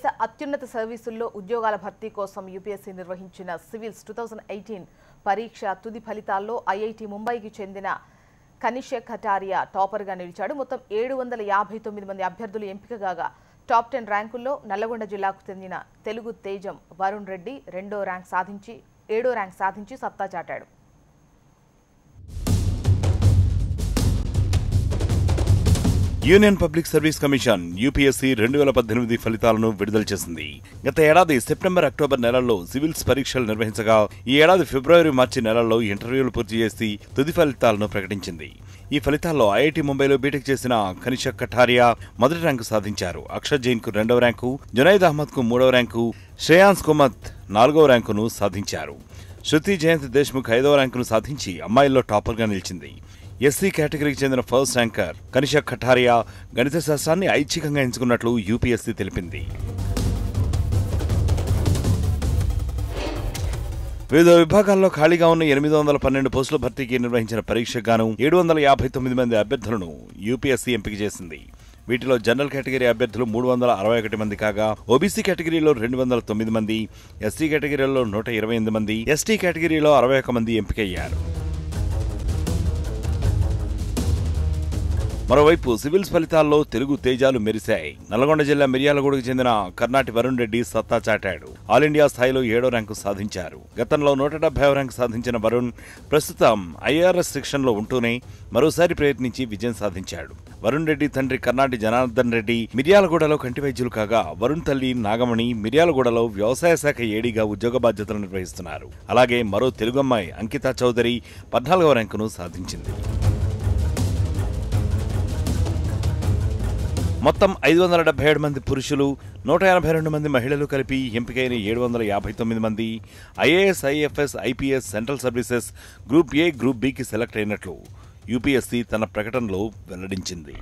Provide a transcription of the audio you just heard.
దేశ అత్యున్నత సర్వీసుల్లో ఉద్యోగాల భర్తీ కోసం యూపీఎస్సీ నిర్వహించిన సివిల్స్ 2018 పరీక్ష తుది ఫలితాల్లో ఐఐటి ముంబైకి చెందిన కనిషక్ కటారియా టాపర్గా నిలిచాడు. మొత్తం 759 మంది అభ్యర్థులు ఎంపిక కాగా టాప్ 10 ర్యాంకుల్లో నల్లగొండ జిల్లాకు చెందిన తెలుగు తేజం వరుణ్ రెడ్డి 7వ ర్యాంక్ సాధించి సత్తా చాటాడు. Union public service commission UPSC 2018 ఫలితాలను విడుదల చేసింది. గత ఏడాది సెప్టెంబర్, అక్టోబర్ నెలల్లో సివిల్స్ పరీక్షలు నిర్వహించగా ఈ ఏడాది ఫిబ్రవరి, మార్చి నెలల్లో ఇంటర్వ్యూలు పూర్తి చేసి తుది ఫలితాలను ప్రకటించింది. ఈ ఫలితాల్లో ఐఐటి ముంబైలో బీటెక్ చేసిన కనిషక్ కటారియా మొదటి ర్యాంకు సాధించారు. అక్షర్ జైన్ కు 2వ ర్యాంకు, జునైద్ అహ్మద్ కు 3వ ర్యాంకు, శ్రేయాన్స్ కుమత్ 4వ ర్యాంకును సాధించారు. శృతి జయంత్ దేశ్ముఖ్ 5వ ర్యాంకును సాధించి అమ్మాయిల్లో టాపర్గా నిలిచింది. ఎస్సీ కేటగిరీకి చెందిన ఫస్ట్ ర్యాంకర్ కనిషక్ కటారియా గణిత శాస్త్రాన్ని ఐచ్ఛికంగా ఎంచుకున్నట్లు యూపీఎస్సీ తెలిపింది. వివిధ విభాగాల్లో ఖాళీగా ఉన్న 812 పోస్టుల భర్తీకి నిర్వహించిన పరీక్షకు గాను 759 మంది అభ్యర్థులను యూపీఎస్సీ ఎంపిక చేసింది. వీటిలో జనరల్ కేటగిరీ అభ్యర్థులు 361 మంది కాగా ఓబీసీ కేటగిరీలో 209 మంది, ఎస్సీ కేటగిరీలో 128 మంది, ఎస్టీ కేటగిరీలో 61 మంది ఎంపికయ్యారు. మరోవైపు సివిల్స్ ఫలితాల్లో తెలుగు తేజాలు మెరిశాయి. నల్గొండ జిల్లా మిర్యాలగూడకు చెందిన కర్ణాటి వరుణ్ రెడ్డి సత్తా చాటాడు. ఆల్ ఇండియా స్థాయిలో 7వ ర్యాంకు సాధించారు. గతంలో 170వ ర్యాంకు సాధించిన వరుణ్ ప్రస్తుతం ఐఆర్ఎస్ సెక్షన్లో ఉంటూనే మరోసారి ప్రయత్నించి విజయం సాధించాడు. వరుణ్ రెడ్డి తండ్రి కర్ణాటి జనార్దన్ రెడ్డి మిర్యాలగూడలో కంటి వైద్యులు కాగా వరుణ్ తల్లి నాగమణి మిర్యాలగూడలో వ్యవసాయ శాఖ ఏడీగా ఉద్యోగ బాధ్యతలు నిర్వహిస్తున్నారు. అలాగే మరో తెలుగు అమ్మాయి అంకితా చౌదరి 14వ ర్యాంకును సాధించింది. మొత్తం 577 మంది పురుషులు, 182 మంది మహిళలు కలిపి ఎంపికైన 759 మంది IAS, IFS, IPS, central services group A, group బికి సెలెక్ట్ అయినట్లు యూపీఎస్సీ తన ప్రకటనలో వెల్లడించింది.